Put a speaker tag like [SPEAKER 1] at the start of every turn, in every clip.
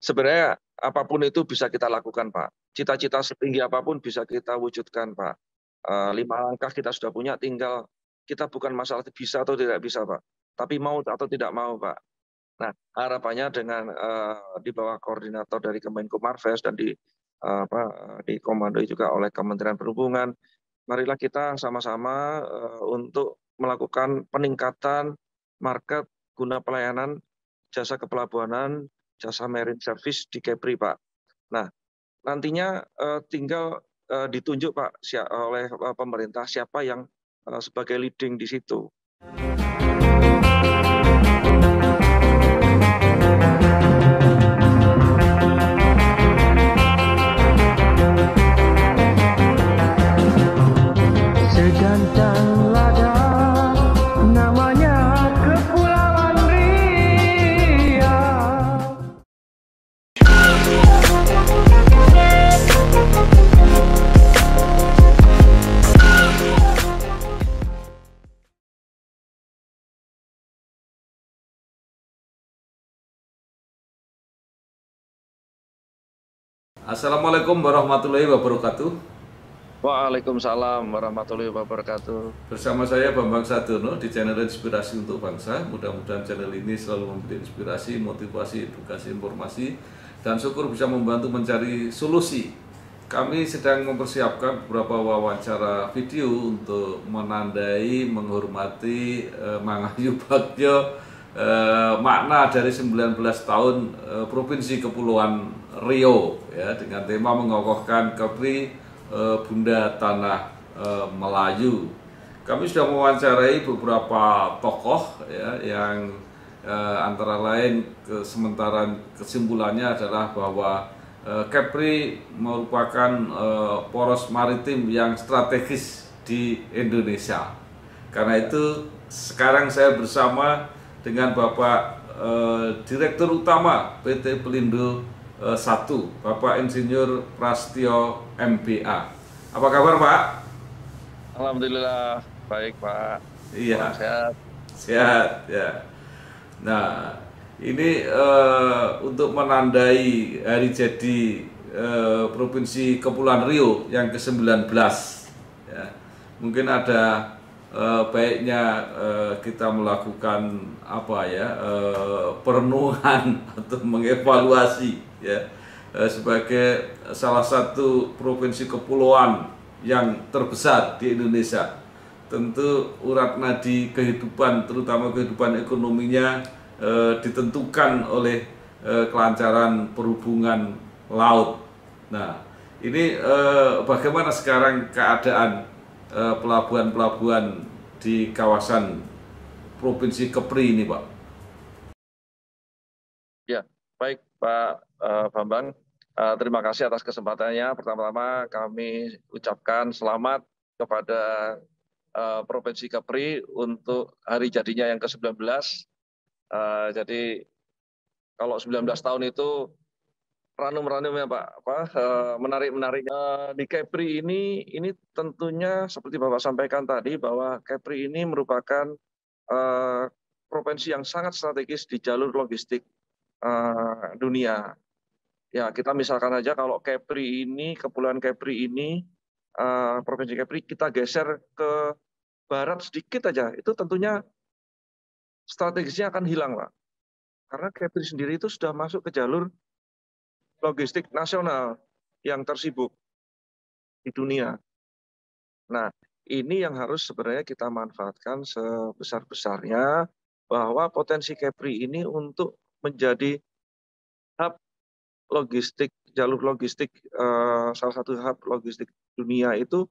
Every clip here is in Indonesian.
[SPEAKER 1] sebenarnya apapun itu bisa kita lakukan, Pak. Cita-cita setinggi apapun bisa kita wujudkan, Pak. 5 langkah kita sudah punya, tinggal kita bukan masalah bisa atau tidak bisa, Pak. Tapi mau atau tidak mau, Pak. Nah, harapannya dengan di bawah koordinator dari Kemenko Marves dan dikomandoi juga oleh Kementerian Perhubungan, marilah kita sama-sama untuk melakukan peningkatan market guna pelayanan jasa kepelabuhanan, jasa marine service di Kepri, Pak. Nah, nantinya tinggal ditunjuk, Pak, oleh pemerintah siapa yang sebagai leading di situ.
[SPEAKER 2] Segantang lada namanya Kepulauan Riau.
[SPEAKER 3] Assalamualaikum warahmatullahi wabarakatuh.
[SPEAKER 1] Waalaikumsalam warahmatullahi wabarakatuh.
[SPEAKER 3] Bersama saya Bambang Sadono di channel Inspirasi untuk Bangsa. Mudah-mudahan channel ini selalu memberi inspirasi, motivasi, edukasi, informasi, dan syukur bisa membantu mencari solusi. Kami sedang mempersiapkan beberapa wawancara video untuk menandai, menghormati Mangayu Bagyo, makna dari 19 tahun Provinsi Kepulauan Riau, ya, dengan tema mengokohkan Kepri Bunda Tanah Melayu. Kami sudah mewawancarai beberapa tokoh, ya, yang antara lain sementara kesimpulannya adalah bahwa Kepri merupakan poros maritim yang strategis di Indonesia. Karena itu sekarang saya bersama dengan Bapak Direktur Utama PT Pelindo 1, Bapak Insinyur Prastyo MBA. Apa kabar, Pak?
[SPEAKER 1] Alhamdulillah baik, Pak.
[SPEAKER 3] Iya.
[SPEAKER 1] Sehat.
[SPEAKER 3] Sehat, ya. Nah, ini untuk menandai hari jadi Provinsi Kepulauan Riau yang ke-19, ya. Mungkin ada baiknya kita melakukan perenungan atau mengevaluasi, ya, sebagai salah satu provinsi kepulauan yang terbesar di Indonesia. Tentu urat nadi kehidupan, terutama kehidupan ekonominya, ditentukan oleh kelancaran perhubungan laut. Nah, ini bagaimana sekarang keadaan pelabuhan-pelabuhan di kawasan Provinsi Kepri ini, Pak?
[SPEAKER 1] Ya, baik, Pak Bambang. Terima kasih atas kesempatannya. Pertama-tama kami ucapkan selamat kepada Provinsi Kepri untuk hari jadinya yang ke-19. Jadi kalau 19 tahun itu ranum-ranum ya, Pak, menarik-menariknya di Kepri ini tentunya seperti Bapak sampaikan tadi bahwa Kepri ini merupakan provinsi yang sangat strategis di jalur logistik dunia. Ya, kita misalkan aja kalau Kepri ini, Kepulauan Kepri ini, Provinsi Kepri, kita geser ke barat sedikit aja, itu tentunya strategisnya akan hilang, Pak. Karena Kepri sendiri itu sudah masuk ke jalur logistik nasional yang tersibuk di dunia. Nah, ini yang harus sebenarnya kita manfaatkan sebesar-besarnya, bahwa potensi Kepri ini untuk menjadi hub logistik, jalur logistik, salah satu hub logistik dunia itu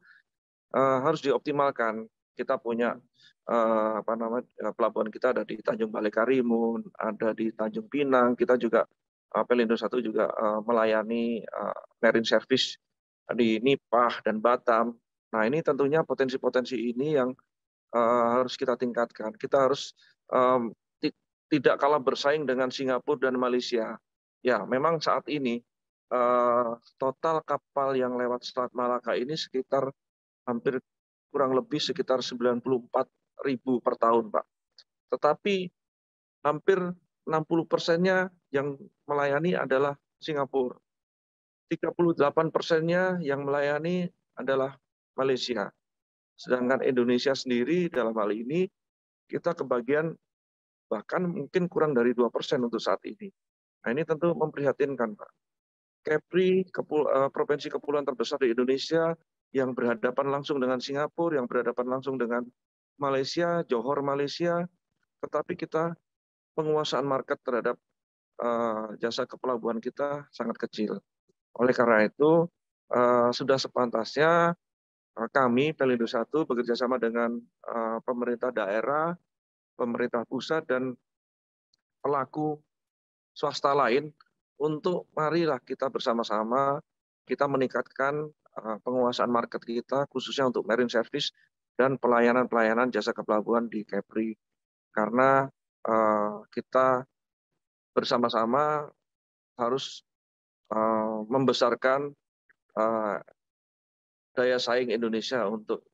[SPEAKER 1] harus dioptimalkan. Kita punya pelabuhan kita ada di Tanjung Balai Karimun, ada di Tanjung Pinang. Kita juga Pelindo 1 juga melayani marine service di Nipah dan Batam. Nah, ini tentunya potensi-potensi ini yang harus kita tingkatkan. Kita harus tidak kalah bersaing dengan Singapura dan Malaysia. Ya, memang saat ini total kapal yang lewat Selat Malaka ini sekitar hampir kurang lebih sekitar 94.000 per tahun, Pak. Tetapi hampir 60%-nya yang melayani adalah Singapura. 38%-nya yang melayani adalah Malaysia. Sedangkan Indonesia sendiri dalam hal ini kita kebagian bahkan mungkin kurang dari 2% untuk saat ini. Nah, ini tentu memprihatinkan, Pak. Kepri, provinsi kepulauan terbesar di Indonesia yang berhadapan langsung dengan Singapura, yang berhadapan langsung dengan Malaysia, Johor Malaysia, tetapi kita penguasaan market terhadap jasa kepelabuhan kita sangat kecil. Oleh karena itu, sudah sepantasnya kami, Pelindo 1, bekerja sama dengan pemerintah daerah, pemerintah pusat, dan pelaku swasta lain untuk marilah kita bersama-sama kita meningkatkan penguasaan market kita khususnya untuk marine service dan pelayanan-pelayanan jasa kepelabuhan di Kepri. Karena kita bersama-sama harus membesarkan daya saing Indonesia untuk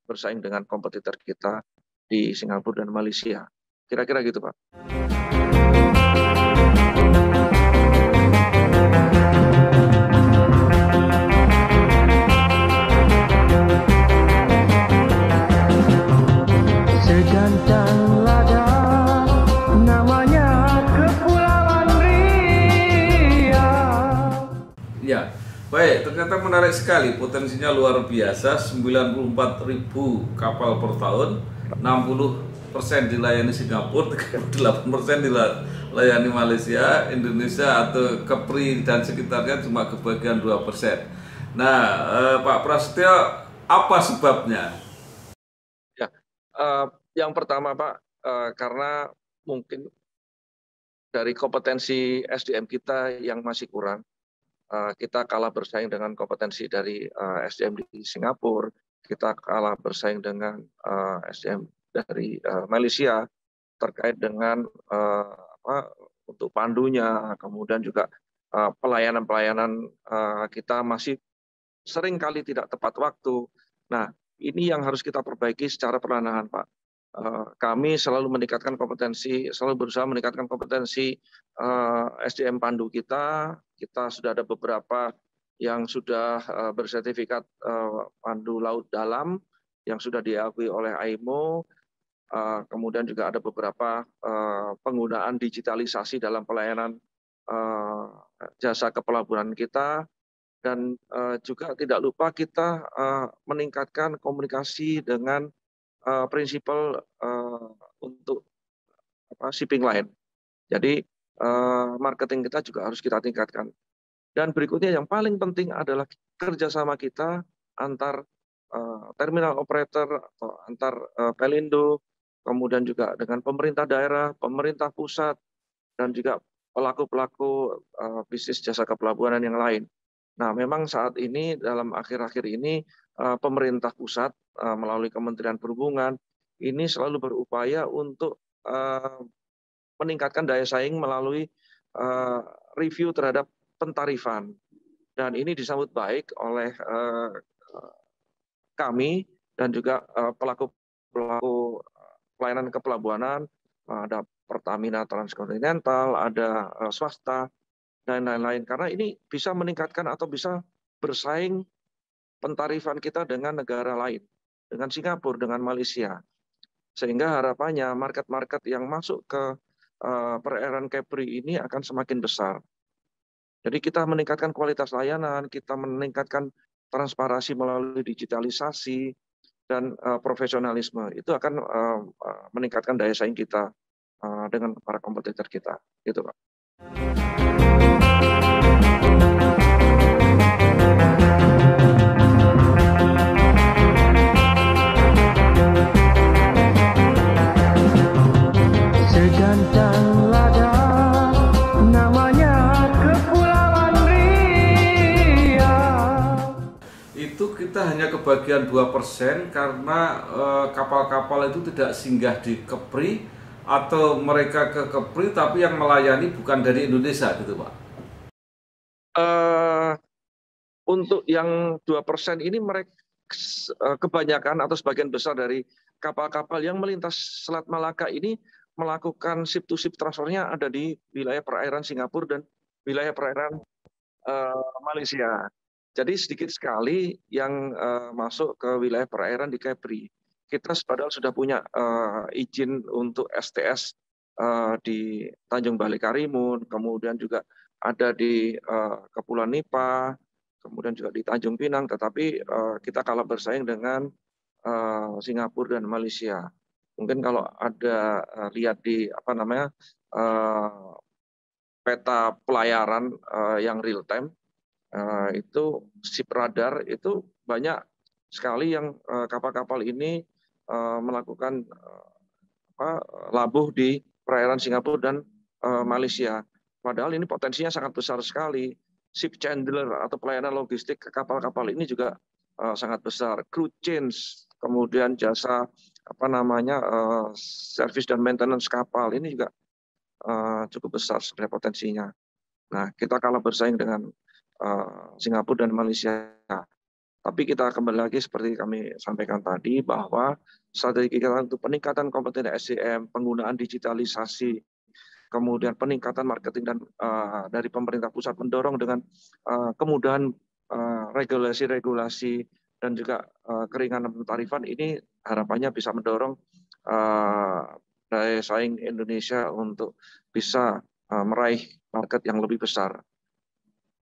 [SPEAKER 1] bersaing dengan kompetitor kita di Singapura dan Malaysia. Kira-kira gitu, Pak.
[SPEAKER 2] Sejantan lada namanya Kepulauan Riau.
[SPEAKER 3] Ya, baik, ternyata menarik sekali, potensinya luar biasa, 94.000 kapal per tahun, 60% dilayani Singapura, 38% dilayani Malaysia, Indonesia atau Kepri dan sekitarnya cuma kebagian 2%. Nah, Pak Prasetyo, apa sebabnya?
[SPEAKER 1] Ya, yang pertama, Pak, karena mungkin dari kompetensi SDM kita yang masih kurang. Kita kalah bersaing dengan kompetensi dari SDM di Singapura, kita kalah bersaing dengan SDM dari Malaysia terkait dengan untuk pandunya, kemudian juga pelayanan-pelayanan kita masih sering kali tidak tepat waktu. Nah, ini yang harus kita perbaiki secara perlahan, Pak. Kami selalu meningkatkan kompetensi, selalu berusaha meningkatkan kompetensi SDM pandu kita. Kita sudah ada beberapa yang sudah bersertifikat pandu laut dalam yang sudah diakui oleh AIMO. Kemudian juga ada beberapa penggunaan digitalisasi dalam pelayanan jasa kepelabuhan kita. Dan juga tidak lupa kita meningkatkan komunikasi dengan prinsipal untuk shipping line. Jadi marketing kita juga harus kita tingkatkan. Dan berikutnya yang paling penting adalah kerjasama kita antar terminal operator atau antar Pelindo, kemudian juga dengan pemerintah daerah, pemerintah pusat, dan juga pelaku-pelaku bisnis jasa kepelabuhanan yang lain. Nah, memang saat ini dalam akhir-akhir ini pemerintah pusat melalui Kementerian Perhubungan ini selalu berupaya untuk meningkatkan daya saing melalui review terhadap pentarifan. Dan ini disambut baik oleh kami dan juga pelaku pelayanan kepelabuhanan, ada Pertamina Transkontinental, ada swasta, dan lain-lain. Karena ini bisa meningkatkan atau bisa bersaing pentarifan kita dengan negara lain, dengan Singapura, dengan Malaysia. Sehingga harapannya market-market yang masuk ke perairan Kepri ini akan semakin besar. Jadi kita meningkatkan kualitas layanan, kita meningkatkan transparansi melalui digitalisasi dan profesionalisme. Itu akan meningkatkan daya saing kita dengan para kompetitor kita. Gitu, Pak.
[SPEAKER 2] Sejantan lada namanya Kepulauan Riau.
[SPEAKER 3] Itu kita hanya kebagian 2% karena kapal-kapal itu tidak singgah di Kepri atau mereka ke Kepri tapi yang melayani bukan dari Indonesia gitu, Pak.
[SPEAKER 1] Untuk yang 2% ini mereka kebanyakan atau sebagian besar dari kapal-kapal yang melintas Selat Malaka ini melakukan ship to ship transfernya ada di wilayah perairan Singapura dan wilayah perairan Malaysia. Jadi sedikit sekali yang masuk ke wilayah perairan di Kepri. Kita padahal sudah punya izin untuk STS di Tanjung Balai Karimun, kemudian juga ada di Kepulauan Nipa, kemudian juga di Tanjung Pinang, tetapi kita kalah bersaing dengan Singapura dan Malaysia. Mungkin kalau ada lihat di peta pelayaran yang real time, itu ship radar itu banyak sekali yang kapal-kapal ini melakukan labuh di perairan Singapura dan Malaysia. Padahal ini potensinya sangat besar sekali. Ship chandler atau pelayanan logistik ke kapal-kapal ini juga sangat besar. Crew change, kemudian jasa service dan maintenance kapal ini juga cukup besar sebenarnya potensinya. Nah, kita kalah bersaing dengan Singapura dan Malaysia. Tapi kita kembali lagi seperti kami sampaikan tadi bahwa strategi kita untuk peningkatan kompetensi SDM, penggunaan digitalisasi, kemudian peningkatan marketing dan dari pemerintah pusat mendorong dengan kemudahan regulasi-regulasi dan juga keringanan pentarifan ini harapannya bisa mendorong daya saing Indonesia untuk bisa meraih market yang lebih besar.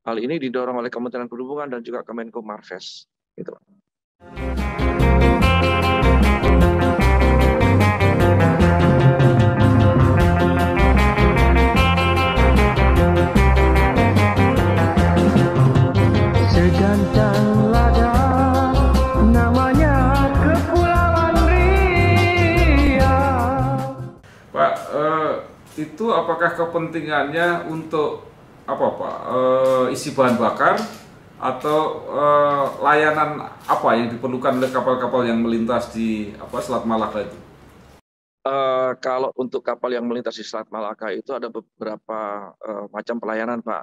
[SPEAKER 1] Hal ini didorong oleh Kementerian Perhubungan dan juga Kemenko Marves. Gitu.
[SPEAKER 2] Segantang lada namanya Kepulauan Riau.
[SPEAKER 3] Pak, itu apakah kepentingannya untuk isi bahan bakar atau layanan apa yang diperlukan oleh kapal-kapal yang melintas di Selat Malaka itu?
[SPEAKER 1] Kalau untuk kapal yang melintas di Selat Malaka itu ada beberapa macam pelayanan, Pak,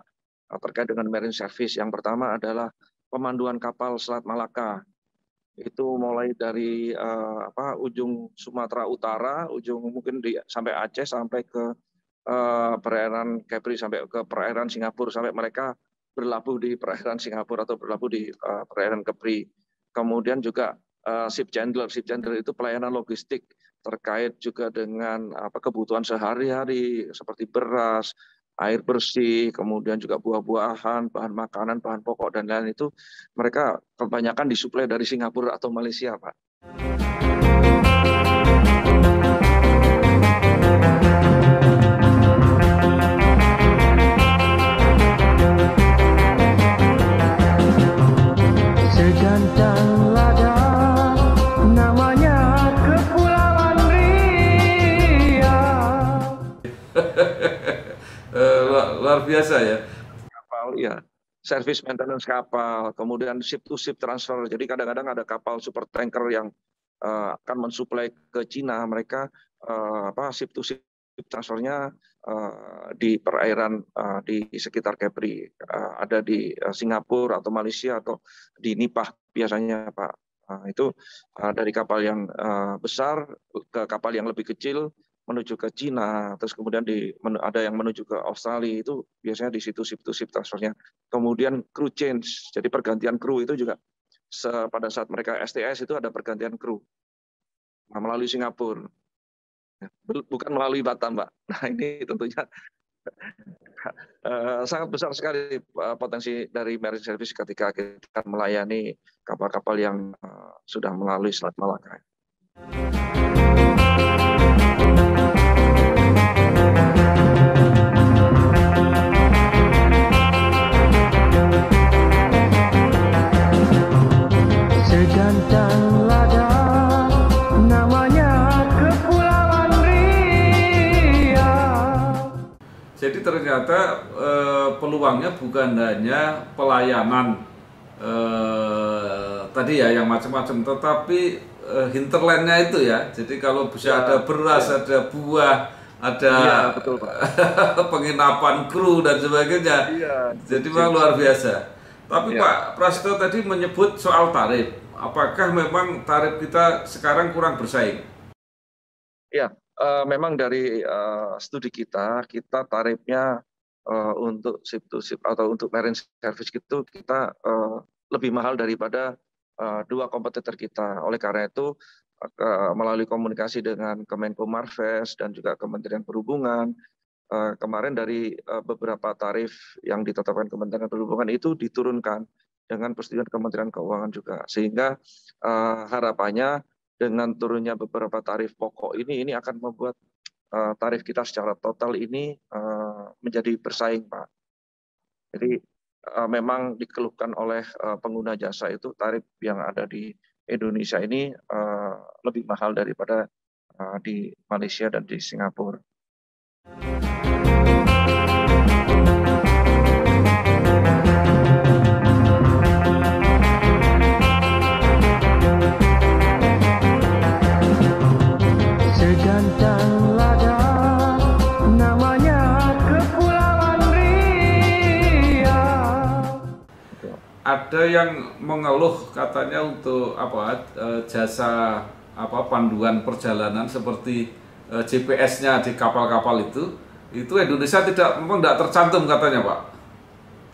[SPEAKER 1] terkait dengan marine service. Yang pertama adalah pemanduan kapal Selat Malaka. Itu mulai dari ujung Sumatera Utara, ujung mungkin sampai Aceh, sampai ke perairan Kepri, sampai ke perairan Singapura, sampai mereka berlabuh di perairan Singapura atau berlabuh di perairan Kepri. Kemudian juga ship chandler itu pelayanan logistik terkait juga dengan kebutuhan sehari-hari seperti beras, air bersih, kemudian juga buah-buahan, bahan makanan, bahan pokok dan lain itu mereka kebanyakan disuplai dari Singapura atau Malaysia, Pak.
[SPEAKER 2] Segantang lada namanya Kepulauan Riau.
[SPEAKER 3] Luar biasa ya.
[SPEAKER 1] Kapal, ya. Service maintenance kapal, kemudian ship to ship transfer. Jadi kadang-kadang ada kapal super tanker yang akan mensuplai ke Cina, mereka ship to ship transfernya di perairan di sekitar Kepri, ada di Singapura atau Malaysia atau di Nipah biasanya, Pak. Itu dari kapal yang besar ke kapal yang lebih kecil menuju ke Cina, terus kemudian ada yang menuju ke Australia, itu biasanya di situ ship to ship transfernya. Kemudian crew change, jadi pergantian kru itu juga pada saat mereka STS itu ada pergantian kru melalui Singapura, bukan melalui Batam, Pak. Nah ini tentunya sangat besar sekali potensi dari marine service ketika kita melayani kapal-kapal yang sudah melalui Selat Malaka.
[SPEAKER 2] Segantang lada namanya Kepulauan Riau.
[SPEAKER 3] Jadi ternyata peluangnya bukan hanya pelayanan tadi ya yang macam-macam, tetapi hinterlandnya itu ya. Jadi kalau bisa ada beras, ada buah, ada
[SPEAKER 1] betul, Pak.
[SPEAKER 3] penginapan kru dan sebagainya. Jadi memang luar biasa. Tapi Pak Prasetyo tadi menyebut soal tarif. Apakah memang tarif kita sekarang kurang bersaing?
[SPEAKER 1] Ya, memang dari studi kita tarifnya untuk ship to ship atau untuk marine service itu kita lebih mahal daripada dua kompetitor kita. Oleh karena itu melalui komunikasi dengan Kemenko Marves dan juga Kementerian Perhubungan, kemarin dari beberapa tarif yang ditetapkan Kementerian Perhubungan itu diturunkan dengan persetujuan Kementerian Keuangan juga, sehingga harapannya dengan turunnya beberapa tarif pokok ini akan membuat tarif kita secara total ini menjadi bersaing, Pak. Jadi memang dikeluhkan oleh pengguna jasa itu tarif yang ada di Indonesia ini lebih mahal daripada di Malaysia dan di Singapura.
[SPEAKER 2] Segantang lada, namanya Kepulauan Riau.
[SPEAKER 3] Ada yang mengeluh katanya untuk jasa panduan perjalanan seperti GPS-nya di kapal-kapal itu Indonesia memang tidak tercantum katanya, Pak.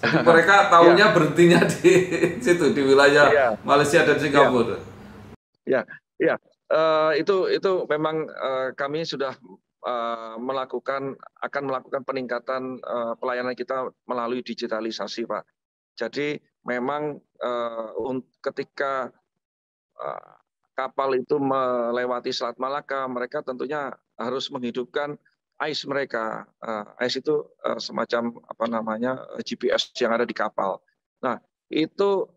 [SPEAKER 3] Jadi mereka tahunya berhentinya di situ di wilayah Malaysia dan Singapura.
[SPEAKER 1] Ya. Itu memang kami sudah akan melakukan peningkatan pelayanan kita melalui digitalisasi, Pak. Jadi memang ketika kapal itu melewati Selat Malaka, mereka tentunya harus menghidupkan AIS mereka. AIS itu semacam GPS yang ada di kapal. Nah, itu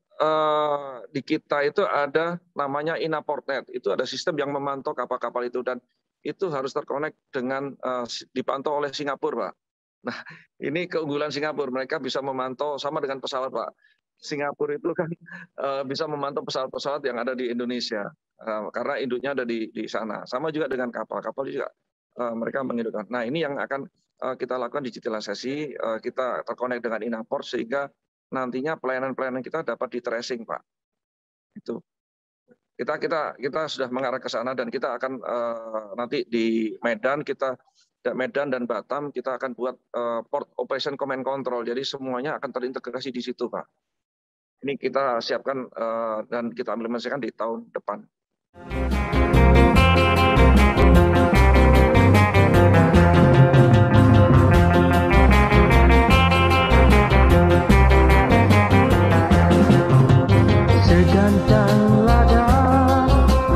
[SPEAKER 1] di kita itu ada namanya InaPortNet. Itu ada sistem yang memantau kapal-kapal itu dan itu harus terkonek dengan dipantau oleh Singapura, Pak. Nah, ini keunggulan Singapura. Mereka bisa memantau sama dengan pesawat, Pak. Singapura itu kan bisa memantau pesawat-pesawat yang ada di Indonesia karena induknya ada di sana. Sama juga dengan kapal juga mereka menghidupkan. Nah, ini yang akan kita lakukan digitalisasi. Kita terkonek dengan InaPort sehingga nantinya pelayanan-pelayanan kita dapat di tracing, Pak. Itu kita sudah mengarah ke sana dan kita akan nanti di Medan dan Batam kita akan buat Port Operation Command Control. Jadi semuanya akan terintegrasi di situ, Pak. Ini kita siapkan dan kita implementasikan di tahun depan.
[SPEAKER 2] Segantang lada,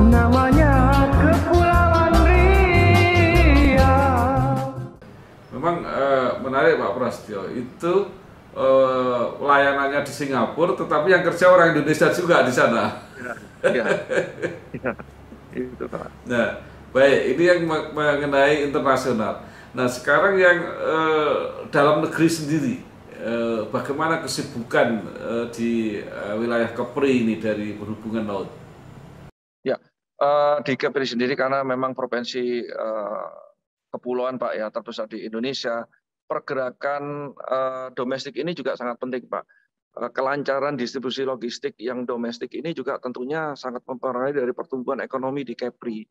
[SPEAKER 2] namanya Kepulauan Riau.
[SPEAKER 3] Memang menarik, Pak Prasetyo. Itu layanannya di Singapura, tetapi yang kerja orang Indonesia juga di sana.
[SPEAKER 1] Ya. Itu, Pak.
[SPEAKER 3] Nah, baik, ini yang mengenai internasional. Nah, sekarang yang dalam negeri sendiri, bagaimana kesibukan di wilayah Kepri ini dari perhubungan laut?
[SPEAKER 1] Ya, di Kepri sendiri karena memang provinsi kepulauan, Pak, ya, terbesar di Indonesia. Pergerakan domestik ini juga sangat penting, Pak. Kelancaran distribusi logistik yang domestik ini juga tentunya sangat mempengaruhi dari pertumbuhan ekonomi di Kepri.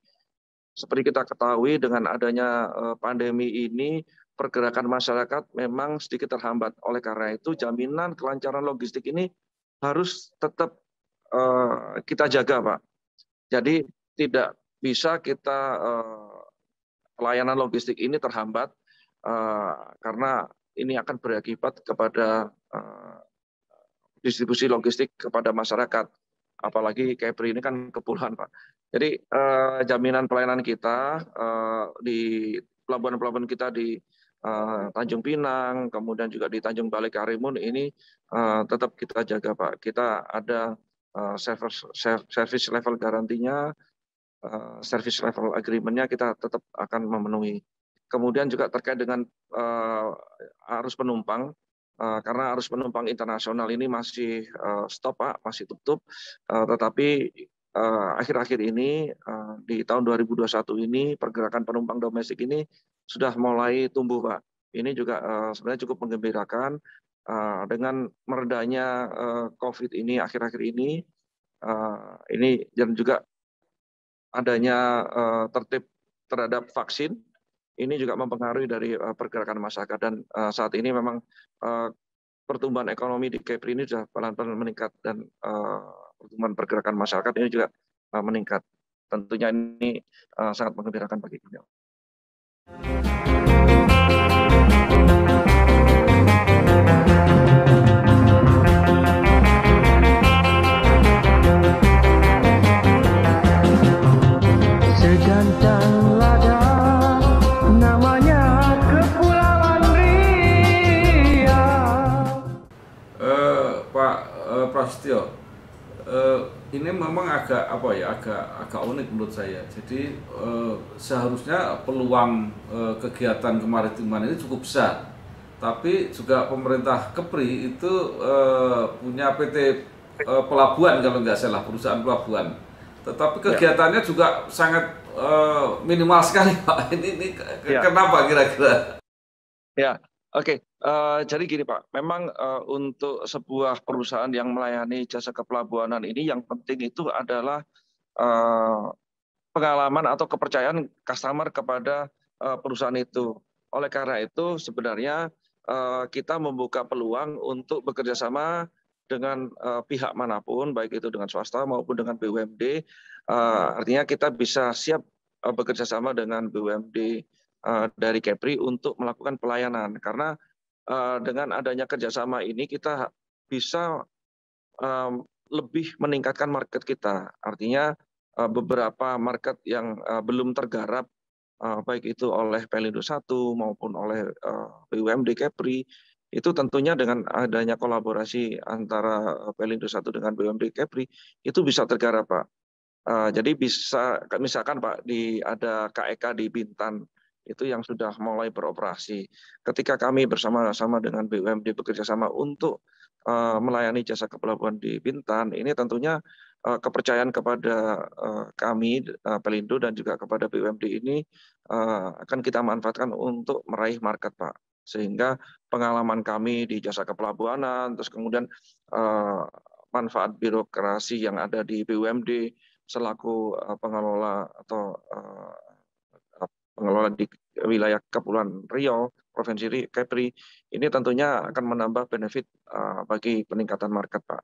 [SPEAKER 1] Seperti kita ketahui dengan adanya pandemi ini, pergerakan masyarakat memang sedikit terhambat. Oleh karena itu, jaminan kelancaran logistik ini harus tetap kita jaga, Pak. Jadi tidak bisa kita pelayanan logistik ini terhambat karena ini akan berakibat kepada distribusi logistik kepada masyarakat. Apalagi Kepri ini kan kepulauan, Pak. Jadi jaminan pelayanan kita di pelabuhan-pelabuhan kita di Tanjung Pinang, kemudian juga di Tanjung Balai Karimun ini tetap kita jaga, Pak. Kita ada service level garantinya, service level agreement-nya kita tetap akan memenuhi. Kemudian juga terkait dengan arus penumpang, karena arus penumpang internasional ini masih stop, Pak, masih tutup. Tetapi akhir-akhir ini di tahun 2021 ini pergerakan penumpang domestik ini sudah mulai tumbuh, Pak. Ini juga sebenarnya cukup menggembirakan dengan meredanya COVID ini akhir-akhir ini dan juga adanya tertib terhadap vaksin. ini juga mempengaruhi dari pergerakan masyarakat, dan saat ini memang pertumbuhan ekonomi di Kepri ini sudah pelan-pelan meningkat, dan pertumbuhan pergerakan masyarakat ini juga meningkat. Tentunya ini sangat menggembirakan bagi kami.
[SPEAKER 2] Segantang lada namanya Kepulauan Riau.
[SPEAKER 3] Pak Prasetyo, ini memang agak agak unik menurut saya. Jadi seharusnya peluang kegiatan kemaritiman ini cukup besar, tapi juga pemerintah Kepri itu punya PT pelabuhan kalau nggak salah, perusahaan pelabuhan. Tetapi kegiatannya juga sangat minimal sekali, Pak. Ini kenapa kira-kira?
[SPEAKER 1] Ya, oke. Jadi gini Pak, memang untuk sebuah perusahaan yang melayani jasa kepelabuhanan ini yang penting itu adalah pengalaman atau kepercayaan customer kepada perusahaan itu. Oleh karena itu sebenarnya kita membuka peluang untuk bekerja sama dengan pihak manapun, baik itu dengan swasta maupun dengan BUMD. Artinya kita bisa siap bekerja sama dengan BUMD dari Kepri untuk melakukan pelayanan. Karena dengan adanya kerjasama ini kita bisa lebih meningkatkan market kita. Artinya beberapa market yang belum tergarap, baik itu oleh Pelindo 1 maupun oleh BUMD Kepri, itu tentunya dengan adanya kolaborasi antara Pelindo 1 dengan BUMD Kepri, itu bisa tergarap, Pak. Jadi bisa, misalkan Pak, ada KEK di Bintan, itu yang sudah mulai beroperasi. Ketika kami bersama-sama dengan BUMD bekerja sama untuk melayani jasa kepelabuhan di Bintan, ini tentunya kepercayaan kepada kami, Pelindo, dan juga kepada BUMD ini akan kita manfaatkan untuk meraih market, Pak. Sehingga pengalaman kami di jasa kepelabuhanan, terus kemudian manfaat birokrasi yang ada di BUMD selaku pengelola atau pengelola di wilayah Kepulauan Riau, Provinsi Kepri, ini tentunya akan menambah benefit bagi peningkatan market, Pak.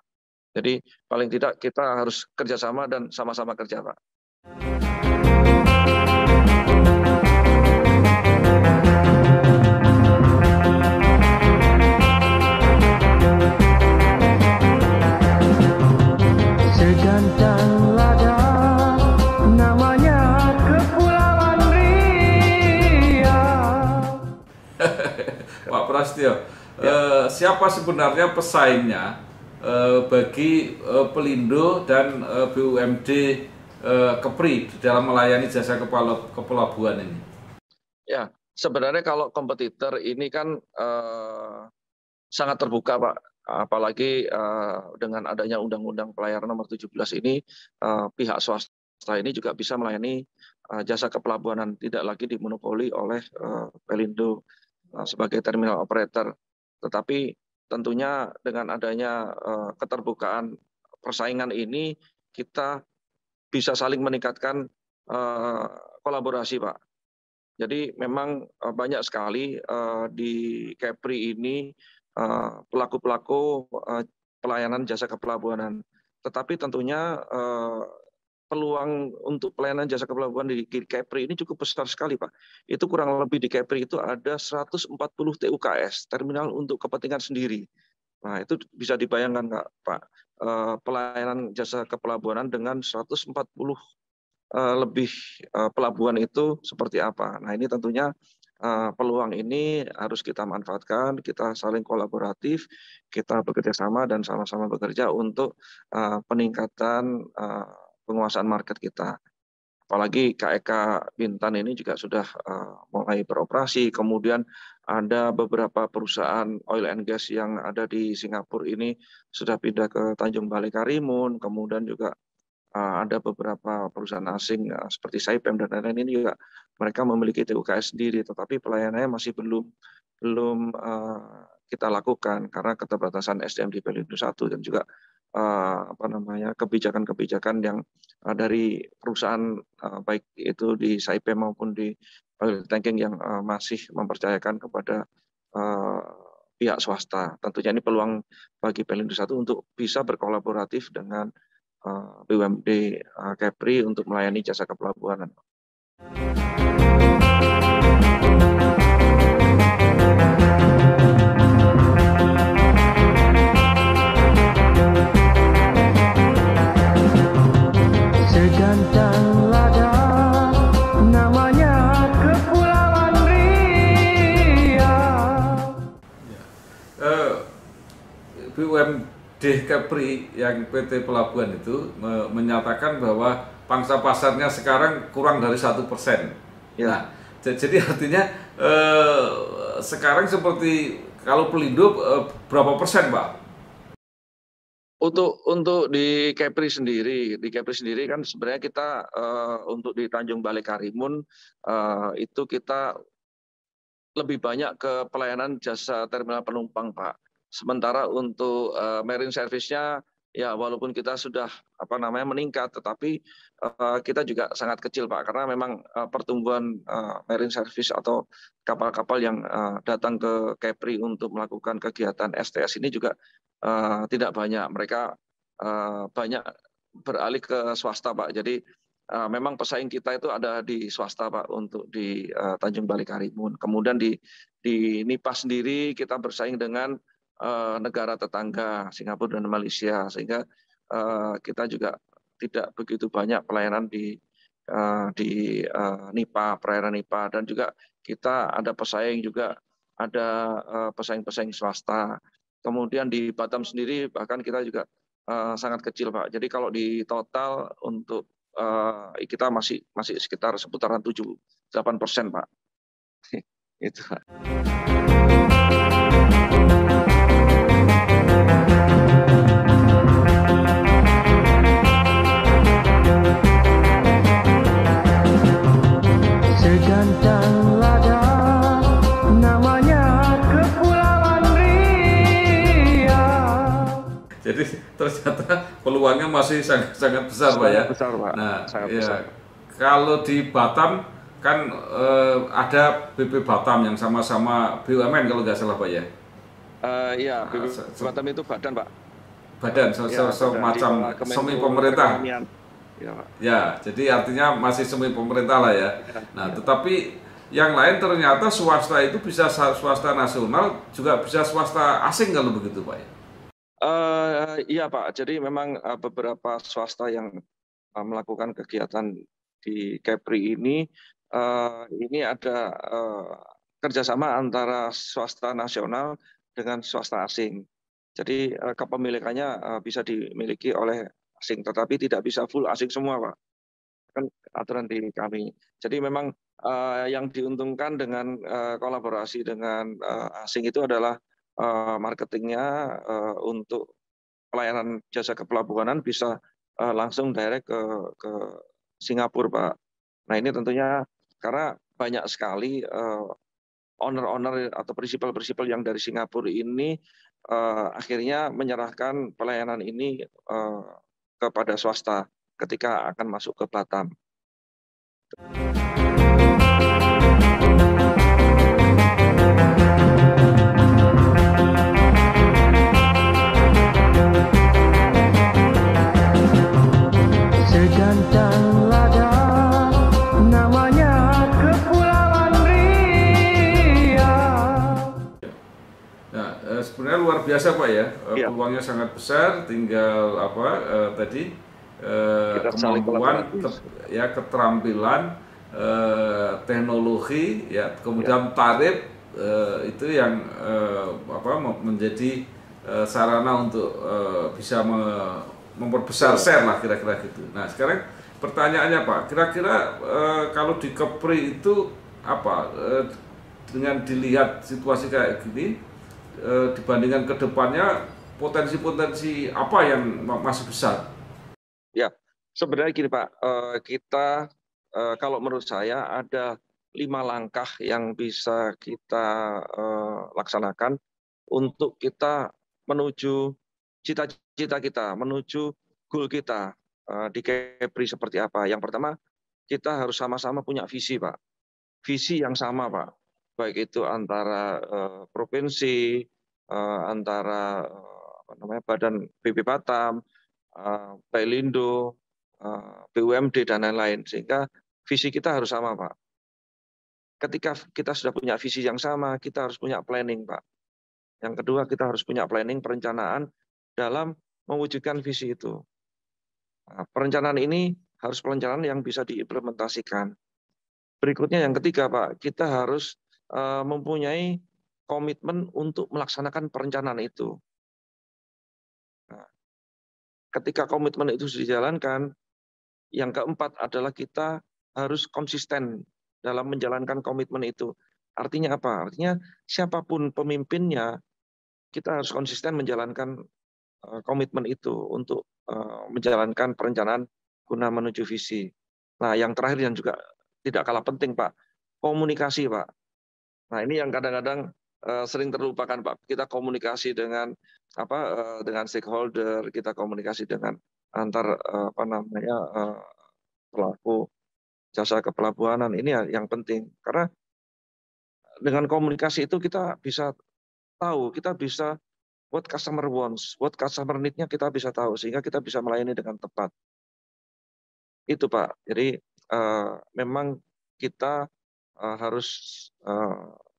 [SPEAKER 1] Jadi paling tidak kita harus kerjasama dan sama-sama kerja, Pak.
[SPEAKER 2] Segantang lada namanya Kepulauan Riau.
[SPEAKER 3] Pak Prasetyo, siapa sebenarnya pesaingnya bagi Pelindo dan BUMD Kepri dalam melayani jasa kepelabuhan ini?
[SPEAKER 1] Ya, sebenarnya kalau kompetitor ini kan sangat terbuka, Pak. Apalagi dengan adanya Undang-Undang Pelayaran Nomor 17 ini, pihak swasta ini juga bisa melayani jasa kepelabuhanan, tidak lagi dimonopoli oleh Pelindo sebagai terminal operator. Tetapi tentunya dengan adanya keterbukaan persaingan ini, kita bisa saling meningkatkan kolaborasi, Pak. Jadi memang banyak sekali di Kepri ini pelaku-pelaku pelayanan jasa kepelabuhanan. Tetapi tentunya peluang untuk pelayanan jasa kepelabuhanan di Kepri ini cukup besar sekali, Pak. Itu kurang lebih di Kepri itu ada 140 TUKS, terminal untuk kepentingan sendiri. Nah, itu bisa dibayangkan, Pak, pelayanan jasa kepelabuhanan dengan 140 lebih pelabuhan itu seperti apa. Nah, ini tentunya peluang ini harus kita manfaatkan, kita saling kolaboratif, kita bekerja sama dan sama-sama bekerja untuk peningkatan penguasaan market kita. Apalagi KEK Bintan ini juga sudah mulai beroperasi, kemudian ada beberapa perusahaan oil and gas yang ada di Singapura ini sudah pindah ke Tanjung Balai Karimun, kemudian juga ada beberapa perusahaan asing seperti Saipem dan lain-lain ini juga mereka memiliki TUKS sendiri, tetapi pelayanannya masih belum kita lakukan karena keterbatasan SDM di Pelindo 1 dan juga kebijakan-kebijakan yang dari perusahaan baik itu di Saipem maupun di tanking yang masih mempercayakan kepada pihak swasta. Tentunya ini peluang bagi Pelindo 1 untuk bisa berkolaboratif dengan BUMD Kepri untuk melayani jasa kepelabuhanan.
[SPEAKER 2] Segantang lada, namanya Kepulauan Riau.
[SPEAKER 3] BUMD Kepri yang PT Pelabuhan itu menyatakan bahwa pangsa pasarnya sekarang kurang dari 1%.
[SPEAKER 1] Ya.
[SPEAKER 3] Nah, jadi artinya sekarang seperti kalau Pelindo berapa persen, Pak?
[SPEAKER 1] Untuk di Kepri sendiri kan sebenarnya kita untuk di Tanjung Balai Karimun itu kita lebih banyak ke pelayanan jasa terminal penumpang, Pak. Sementara untuk marine service-nya ya walaupun kita sudah meningkat, tetapi kita juga sangat kecil, Pak, karena memang pertumbuhan marine service atau kapal-kapal yang datang ke Kepri untuk melakukan kegiatan STS ini juga tidak banyak. Mereka banyak beralih ke swasta, Pak. Jadi memang pesaing kita itu ada di swasta, Pak, untuk di Tanjung Balai Karimun. Kemudian di NIPA sendiri kita bersaing dengan negara tetangga Singapura dan Malaysia, sehingga kita juga tidak begitu banyak pelayanan di NIPA, perairan NIPA, dan juga kita ada pesaing juga, ada pesaing-pesaing swasta. Kemudian di Batam sendiri bahkan kita juga sangat kecil, Pak. Jadi kalau di total untuk kita masih sekitar seputaran 7-8%, Pak. Itu, Pak.
[SPEAKER 2] Segantang lada, namanya Kepulauan Riau.
[SPEAKER 3] Jadi ternyata peluangnya masih sangat besar, Pak, ya.
[SPEAKER 1] Besar, Pak.
[SPEAKER 3] Nah,
[SPEAKER 1] sangat
[SPEAKER 3] ya,
[SPEAKER 1] besar.
[SPEAKER 3] kalau di Batam kan ada BP Batam yang sama-sama BUMN kalau nggak salah, Pak, ya.
[SPEAKER 1] Iya, Batam itu badan, Pak.
[SPEAKER 3] Badan
[SPEAKER 1] Ya,
[SPEAKER 3] semacam
[SPEAKER 1] badan
[SPEAKER 3] semi
[SPEAKER 1] Kemenko
[SPEAKER 3] pemerintah.
[SPEAKER 1] Perekonomian. Ya, Pak.
[SPEAKER 3] Ya, jadi artinya masih semi pemerintah lah ya. Nah, tetapi yang lain ternyata swasta itu bisa swasta nasional, juga bisa swasta asing kalau begitu, Pak, ya.
[SPEAKER 1] Iya, Pak. Jadi memang beberapa swasta yang melakukan kegiatan di Kepri ini ada kerjasama antara swasta nasional dengan swasta asing. Jadi kepemilikannya bisa dimiliki oleh asing, tetapi tidak bisa full asing semua, Pak. Kan aturan di kami. Jadi memang yang diuntungkan dengan kolaborasi dengan asing itu adalah marketingnya untuk pelayanan jasa kepelabuhanan bisa langsung direct ke Singapura, Pak. Nah, ini tentunya karena banyak sekali owner-owner atau prinsipal-prinsipal yang dari Singapura ini akhirnya menyerahkan pelayanan ini kepada swasta ketika akan masuk ke Batam.
[SPEAKER 2] Segantang lada, namanya Kepulauan Riau.
[SPEAKER 3] Nah, sebenarnya luar biasa, Pak, ya.
[SPEAKER 1] Iya.
[SPEAKER 3] Peluangnya sangat besar, tinggal tadi
[SPEAKER 1] Kita saling
[SPEAKER 3] kemampuan,
[SPEAKER 1] kolaboratif.
[SPEAKER 3] keterampilan, teknologi, ya, kemudian tarif itu yang menjadi sarana untuk bisa memperbesar share lah kira-kira gitu. Nah, sekarang pertanyaannya, Pak, kira-kira kalau di Kepri itu apa dengan dilihat situasi kayak gini dibandingkan ke depannya potensi-potensi apa yang masih besar?
[SPEAKER 1] Ya, sebenarnya gini, Pak, kita kalau menurut saya ada 5 langkah yang bisa kita laksanakan untuk kita menuju cita-cita kita, menuju goal kita di Kepri seperti apa. Yang pertama, kita harus sama-sama punya visi, Pak. visi yang sama, Pak. Baik itu antara provinsi, antara Badan BP Batam, Pelindo, BUMD dan lain-lain, sehingga visi kita harus sama, Pak. Ketika kita sudah punya visi yang sama, kita harus punya planning, Pak. Yang kedua, kita harus punya planning, perencanaan dalam mewujudkan visi itu. Nah, perencanaan ini harus perencanaan yang bisa diimplementasikan. Berikutnya yang ketiga, Pak, kita harus mempunyai komitmen untuk melaksanakan perencanaan itu. Nah, ketika komitmen itu sudah dijalankan, yang keempat adalah kita harus konsisten dalam menjalankan komitmen itu. Artinya apa? Artinya siapapun pemimpinnya, kita harus konsisten menjalankan komitmen itu untuk menjalankan perencanaan guna menuju visi. Nah, yang terakhir yang juga tidak kalah penting, Pak, komunikasi, Pak. Nah, ini yang kadang-kadang sering terlupakan, Pak. Kita komunikasi dengan dengan stakeholder, kita komunikasi dengan antar pelaku jasa kepelabuhanan. Ini yang penting, karena dengan komunikasi itu kita bisa tahu, kita bisa what customer wants, what customer need-nya kita bisa tahu, sehingga kita bisa melayani dengan tepat. Itu, Pak. Jadi memang kita harus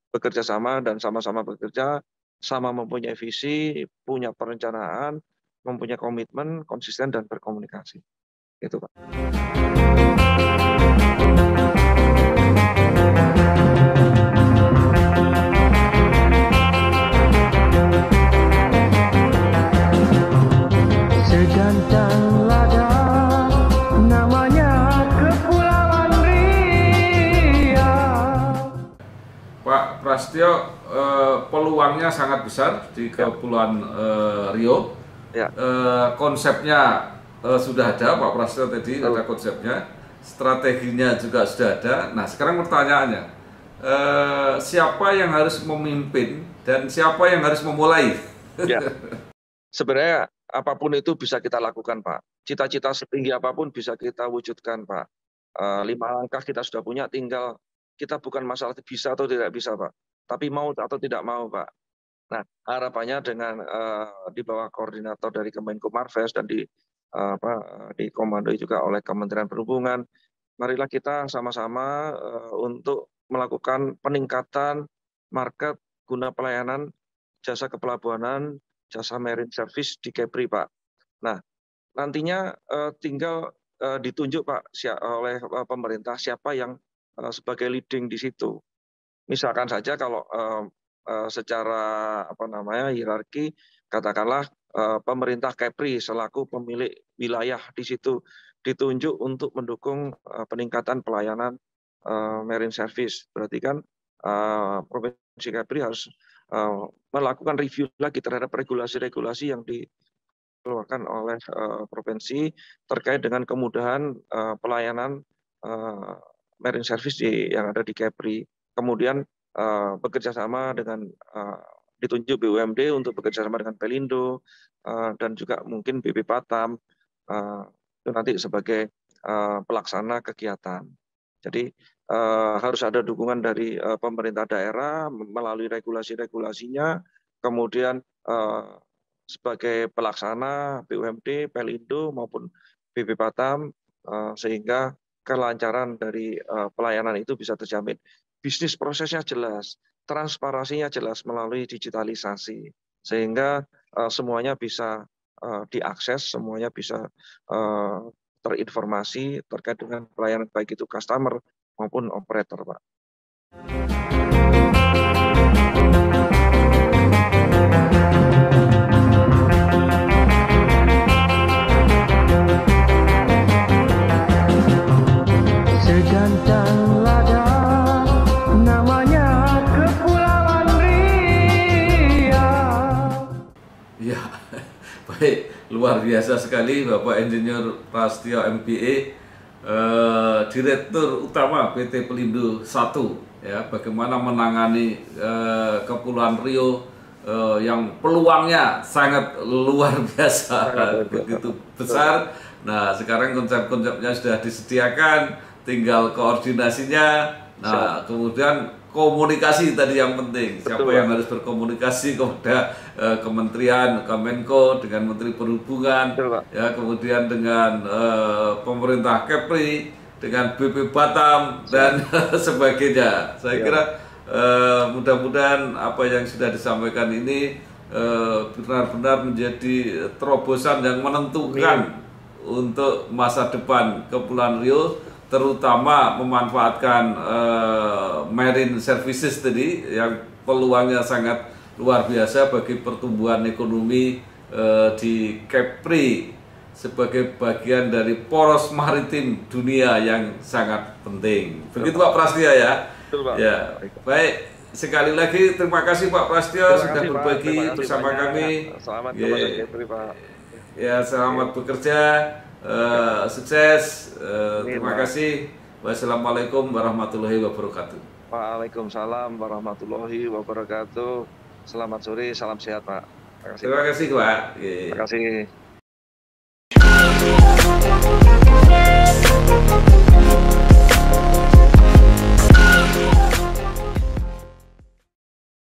[SPEAKER 1] bekerja sama dan sama-sama bekerja, sama mempunyai visi, punya perencanaan, mempunyai komitmen, konsisten dan berkomunikasi. Itu, Pak.
[SPEAKER 2] Segantang lada namanya Kepulauan Riau.
[SPEAKER 3] Pak Prasetyo, peluangnya sangat besar di Kepulauan Riau.
[SPEAKER 1] Ya.
[SPEAKER 3] Konsepnya sudah ada, Pak Prasetyo tadi ada konsepnya, strateginya juga sudah ada. Nah, sekarang pertanyaannya, siapa yang harus memimpin dan siapa yang harus memulai?
[SPEAKER 1] Ya. Sebenarnya apapun itu bisa kita lakukan, Pak. Cita-cita setinggi apapun bisa kita wujudkan, Pak. 5 langkah kita sudah punya, tinggal kita bukan masalah bisa atau tidak bisa, Pak. Tapi mau atau tidak mau, Pak. Nah, harapannya dengan di bawah koordinator dari Kemenko Marves dan dikomandoi juga oleh Kementerian Perhubungan, marilah kita sama-sama untuk melakukan peningkatan market guna pelayanan jasa kepelabuhanan, jasa marine service di Kepri, Pak. Nah, nantinya tinggal ditunjuk, Pak, oleh pemerintah siapa yang sebagai leading di situ. Misalkan saja kalau secara hierarki, katakanlah pemerintah Kepri selaku pemilik wilayah di situ ditunjuk untuk mendukung peningkatan pelayanan marine service. Berarti kan Provinsi Kepri harus melakukan review lagi terhadap regulasi-regulasi yang dikeluarkan oleh provinsi terkait dengan kemudahan pelayanan marine service yang ada di Kepri. Kemudian bekerja sama dengan ditunjuk BUMD untuk bekerja sama dengan Pelindo dan juga mungkin BP Batam itu nanti sebagai pelaksana kegiatan. Jadi harus ada dukungan dari pemerintah daerah melalui regulasi-regulasinya, kemudian sebagai pelaksana BUMD, Pelindo maupun BP Batam, sehingga kelancaran dari pelayanan itu bisa terjamin. Bisnis prosesnya jelas, transparansinya jelas melalui digitalisasi, sehingga semuanya bisa diakses, semuanya bisa terinformasi terkait dengan pelayanan baik itu customer maupun operator, Pak.
[SPEAKER 2] Segantang lada namanya Kepulauan Riau.
[SPEAKER 3] Ya, baik, luar biasa sekali Bapak Insinyur Prasetyo MBA, Direktur Utama PT Pelindo 1, ya, bagaimana menangani Kepulauan Riau yang peluangnya sangat luar biasa, begitu besar. Nah, sekarang konsep-konsepnya sudah disediakan, tinggal koordinasinya Nah, kemudian komunikasi tadi yang penting. Siapa
[SPEAKER 1] Betul,
[SPEAKER 3] yang
[SPEAKER 1] Pak.
[SPEAKER 3] harus berkomunikasi kepada Kementerian Kemenko dengan Menteri Perhubungan,
[SPEAKER 1] Betul, Pak.
[SPEAKER 3] ya kemudian dengan pemerintah Kepri, dengan BP Batam dan sebagainya. Saya kira mudah-mudahan apa yang sudah disampaikan ini benar-benar menjadi terobosan yang menentukan untuk masa depan Kepulauan Riau, terutama memanfaatkan marine services tadi yang peluangnya sangat luar biasa bagi pertumbuhan ekonomi di Kepri sebagai bagian dari poros maritim dunia yang sangat penting. Begitu Pak Prastio ya.
[SPEAKER 1] Betul, Pak.
[SPEAKER 3] Ya, baik. Sekali lagi terima kasih Pak Prastio sudah berbagi bersama kami.
[SPEAKER 1] Selamat kepada Kepri, Pak.
[SPEAKER 3] Ya, selamat bekerja, sukses. Terima kasih. Wassalamualaikum warahmatullahi wabarakatuh.
[SPEAKER 1] Waalaikumsalam warahmatullahi wabarakatuh. Selamat sore, salam sehat, Pak.
[SPEAKER 3] Terima kasih Pak.
[SPEAKER 1] Terima kasih.